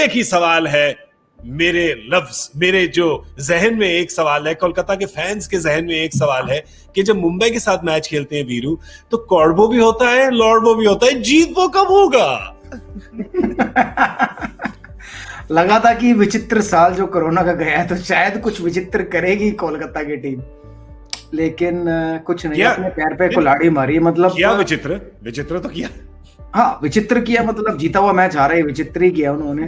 एक ही सवाल है मेरे लफ्ज, मेरे जो जहन में एक सवाल है, कोलकाता के फैंस के जहन में एक सवाल है कि जब मुंबई के साथ मैच खेलते हैं वीरू, तो कॉर्बो भी होता है, लॉर्डबो भी होता है, जीत वो कब होगा? लगा था कि विचित्र साल जो कोरोना का गया है तो शायद कुछ विचित्र करेगी कोलकाता की टीम, लेकिन कुछ नहीं, अपने पैर पे कुल्हाड़ी मारी। मतलब क्या विचित्र तो किया, हाँ विचित्र किया, मतलब जीता हुआ मैच हारा है, विचित्र ही किया उन्होंने,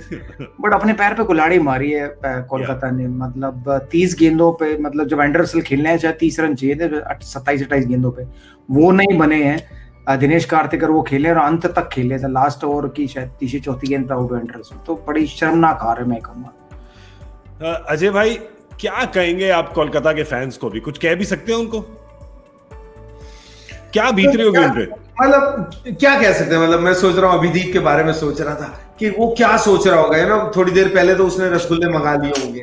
बट अपने पैर पे कुल्हाड़ी मारी है कोलकाता ने। मतलब 30 गेंदों पे, मतलब जब एंडर रसेल खेलने हैं शायद 30 रन चाहिए थे 27-28 गेंदों पे, वो नहीं बने हैं। दिनेश कार्तिकर वो खेले और अंत तक खेले थे, लास्ट ओवर की शायद तीसरी चौथी गेंद पे आउट हुए एंडर रसेल, तो बड़ी शर्मनाक हार है मैं कहूँगा। अजय भाई क्या कहेंगे आप कोलकाता के फैंस को? भी कुछ कह भी सकते हैं उनको, क्या बीत रही होगी उनपे? मतलब क्या कह सकते हैं, मतलब मैं सोच रहा हूँ, अभिदीप के बारे में सोच रहा था कि वो क्या सोच रहा होगा, है ना, थोड़ी देर पहले तो उसने रसगुल्ले मंगा लिए होंगे।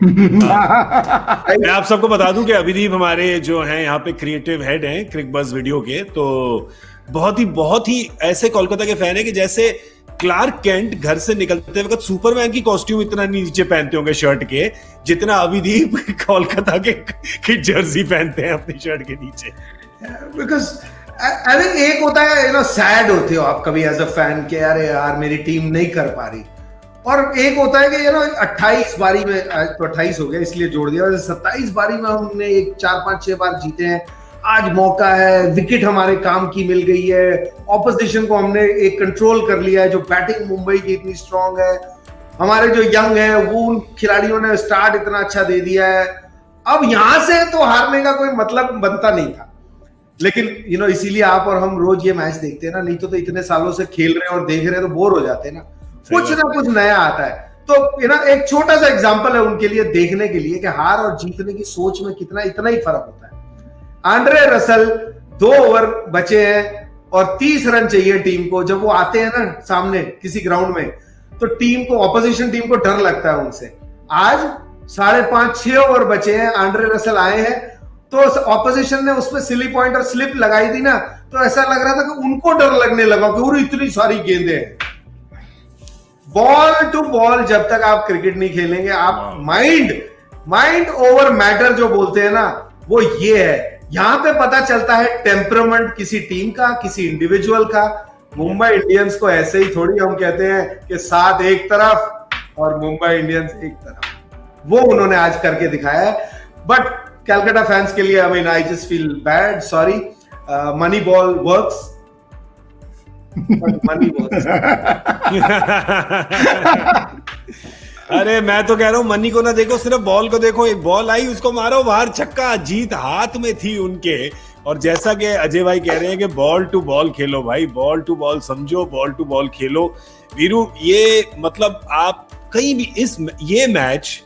मैं आप सबको बता दूं कि अभिदीप हमारे जो हैं यहाँ पे क्रिएटिव हेड हैं क्रिकबज़ वीडियो के, तो बहुत ही ऐसे कोलकाता के फैन है कि जैसे क्लार्क केंट घर से निकलते वक्त सुपरमैन की कॉस्ट्यूम इतना नीचे पहनते होंगे शर्ट के, जितना अभिदीप कोलकाता के जर्सी पहनते हैं अपनी शर्ट के नीचे। बिकॉज आई थिंक एक होता है, यू नो, सैड होते हो आप कभी एज अ फैन के, अरे यार मेरी टीम नहीं कर पा रही, और एक होता है कि यू नो 28 बारी में, तो 28 हो गया इसलिए जोड़ दिया, 27 बारी में हमने 4-5-6 बार जीते हैं, आज मौका है, विकेट हमारे काम की मिल गई है, ऑपोजिशन को हमने एक कंट्रोल कर लिया है, जो बैटिंग मुंबई की इतनी स्ट्रांग है, हमारे जो यंग है वो उन खिलाड़ियों ने स्टार्ट इतना अच्छा दे दिया है, अब यहां से तो हारने का कोई मतलब बनता नहीं था। लेकिन यू नो इसीलिए आप और हम रोज ये मैच देखते हैं ना, नहीं तो इतने सालों से खेल रहे हैं और देख रहे हैं तो बोर हो जाते हैं ना, कुछ ना कुछ नया आता है। तो यू नो एक छोटा सा एग्जांपल है उनके लिए देखने के लिए कि हार और जीतने की सोच में इतना ही फर्क होता है। आंद्रे रसेल 2 ओवर बचे हैं और 30 रन चाहिए टीम को, जब वो आते हैं ना सामने किसी ग्राउंड में, तो टीम को, ऑपोजिशन टीम को डर लगता है उनसे। आज 5.5-6 ओवर बचे हैं, आंद्रे रसेल आए हैं, तो ऑपोजिशन ने उसमें सिली पॉइंट और स्लिप लगाई थी ना, तो ऐसा लग रहा था कि उनको डर लगने लगा कि इतनी सारी गेंदें हैं। बॉल टू बॉल जब तक आप क्रिकेट नहीं खेलेंगे, आप माइंड ओवर मैटर जो बोलते हैं ना, वो ये है। यहां पे पता चलता है टेम्परामेंट किसी टीम का, किसी इंडिविजुअल का। मुंबई इंडियंस को ऐसे ही थोड़ी हम कहते हैं कि 7 एक तरफ और मुंबई इंडियंस एक तरफ, वो उन्होंने आज करके दिखाया है। बट कैलकाटा फैंस के लिए, I mean I just feel bad, sorry, money ball works, money works. अरे मैं तो कह रहा हूं मनी को ना देखो, सिर्फ बॉल को देखो, एक बॉल आई उसको मारो बाहर, छक्का, जीत हाथ में थी उनके। और जैसा कि अजय भाई कह रहे हैं कि बॉल टू बॉल खेलो भाई, बॉल टू बॉल समझो, बॉल टू बॉल खेलो। वीरू, ये मतलब आप कहीं भी ये मैच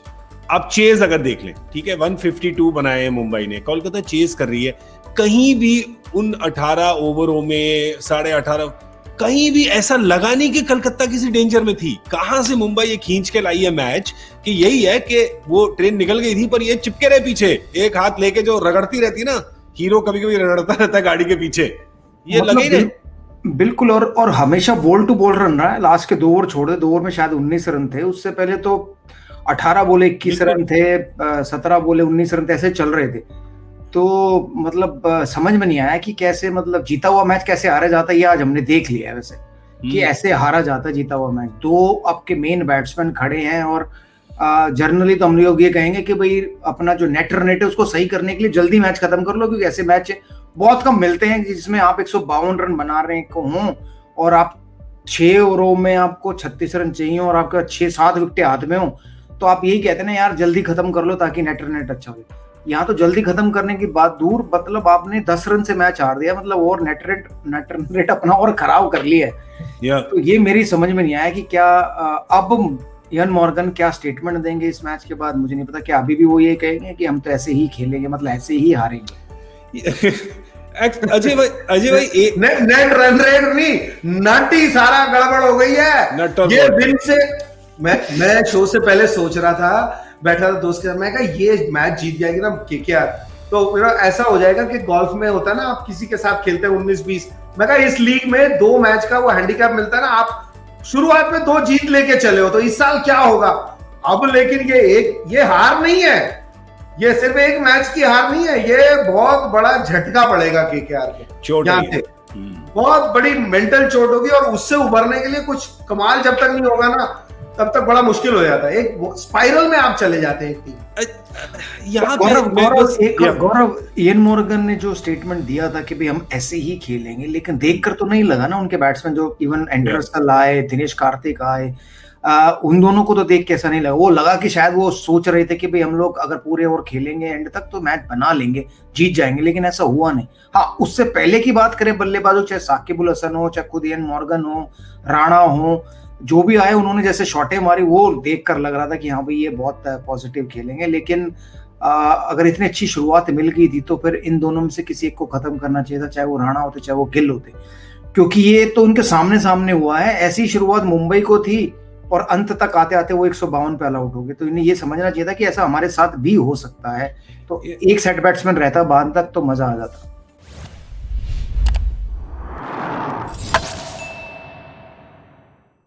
आप चेज अगर देख लें, ठीक है, 152 बनाए हैं मुंबई ने, कोलकाता चेज कर रही है, कहीं भी उन 18 ओवरों में 18.5 कहीं भी ऐसा लगा नहीं कि कलकत्ता किसी डेंजर में थी। कहां से मुंबई ये खींच के लाई है मैच कि यही है कि वो ट्रेन निकल गई थी पर ये चिपके रहे पीछे, एक हाथ लेके जो रगड़ती रहती ना, हीरो कभी कभी रगड़ता रहता है गाड़ी के पीछे, ये मतलब लगे नहीं बिल्कुल। और हमेशा बॉल टू बॉल रन रहा है। लास्ट के 2 ओवर छोड़ दे, 2 ओवर में शायद 19 रन थे, उससे पहले तो 18 बोले 21 रन थे, 17 बोले 19 रन थे, ऐसे चल रहे थे। तो मतलब समझ में नहीं आया कि कैसे, मतलब जीता हुआ मैच कैसे हारा जाता है, ये आज हमने देख लिया है वैसे कि ऐसे हारा जाता है जीता हुआ मैच। 2 आपके मेन बैट्समैन खड़े हैं और जनरली तो हम लोग ये कहेंगे कि भाई अपना जो नेट रन रेट है उसको सही करने के लिए जल्दी मैच खत्म कर लो, क्योंकि ऐसे मैच बहुत कम मिलते हैं जिसमें आप 152 रन बना रहे हो और आप 6 ओवरों में आपको 36 रन चाहिए और आपका 6-7 विकेट हाथ में हो, तो आप यही कहते हैं ना यार जल्दी खत्म कर लो ताकि नेट रन रेट अच्छा हो। यहाँ तो जल्दी खत्म करने की बात दूर, मतलब आपने 10 रन से मैच हार दिया, मतलब और नेट रन रेट अपना और खराब कर लिया है। तो ये मेरी समझ में नहीं आया कि क्या अब इयान मॉर्गन क्या स्टेटमेंट देंगे इस मैच के बाद, मुझे नहीं पता। क्या अभी भी वो ये कहेंगे कि हम तो ऐसे ही खेलेंगे, मतलब ऐसे ही हारेंगे? अजय भाई नेट रन रेट नहीं, नट ही सारा गड़बड़ हो गई है। ये दिन से मैं शो से पहले सोच रहा था, बैठा था दोस्त के साथ, मैं कहा ये मैच जीत जाएगी ना केकेआर, तो ऐसा हो जाएगा कि गोल्फ में होता है ना, आप किसी के साथ खेलते हैं 19-20, मैं कहा इस लीग में 2 मैच का वो हैंडीकैप मिलता है ना, आप शुरुआत में 2 जीत लेके चले हो, तो इस साल क्या होगा अब? लेकिन ये हार नहीं है, ये सिर्फ एक मैच की हार नहीं है, ये बहुत बड़ा झटका पड़ेगा केकेआर को। यहाँ से बहुत बड़ी मेंटल चोट होगी, और उससे उभरने के लिए कुछ कमाल जब तक नहीं होगा ना, तब तक बड़ा मुश्किल हो जाता है। एक स्पाइरल में आप चले जाते हैं एक टीम। गौरव, इयन मॉर्गन ने जो स्टेटमेंट दिया था कि भाई हम ऐसे ही खेलेंगे, लेकिन देखकर तो नहीं लगा ना उनके बैट्समैन जो इवन एंडरसन आए, दिनेश कार्तिक आए, उन दोनों को तो देख के ऐसा नहीं लगा। वो लगा कि शायद वो सोच रहे थे कि भाई हम लोग अगर पूरे ओवर खेलेंगे एंड तक तो मैच बना लेंगे, जीत जाएंगे, लेकिन ऐसा हुआ नहीं। हाँ, उससे पहले की बात करें बल्लेबाजों, चाहे साकिब अल हसन हो, चाहे खुद इयन मॉर्गन हो, राणा हो, जो भी आए, उन्होंने जैसे शॉटें मारी वो देखकर लग रहा था कि हाँ भाई ये बहुत पॉजिटिव खेलेंगे। लेकिन अगर इतनी अच्छी शुरुआत मिल गई थी तो फिर इन दोनों में से किसी एक को खत्म करना चाहिए था, चाहे वो राणा होते चाहे वो गिल होते, क्योंकि ये तो उनके सामने सामने हुआ है। ऐसी शुरुआत मुंबई को थी और अंत तक आते आते वो 152 पे ऑल आउट हो गए, तो इन्हें ये समझना चाहिए था कि ऐसा हमारे साथ भी हो सकता है। तो एक सेट बैट्समैन रहता बाद तक तो मजा आ जाता।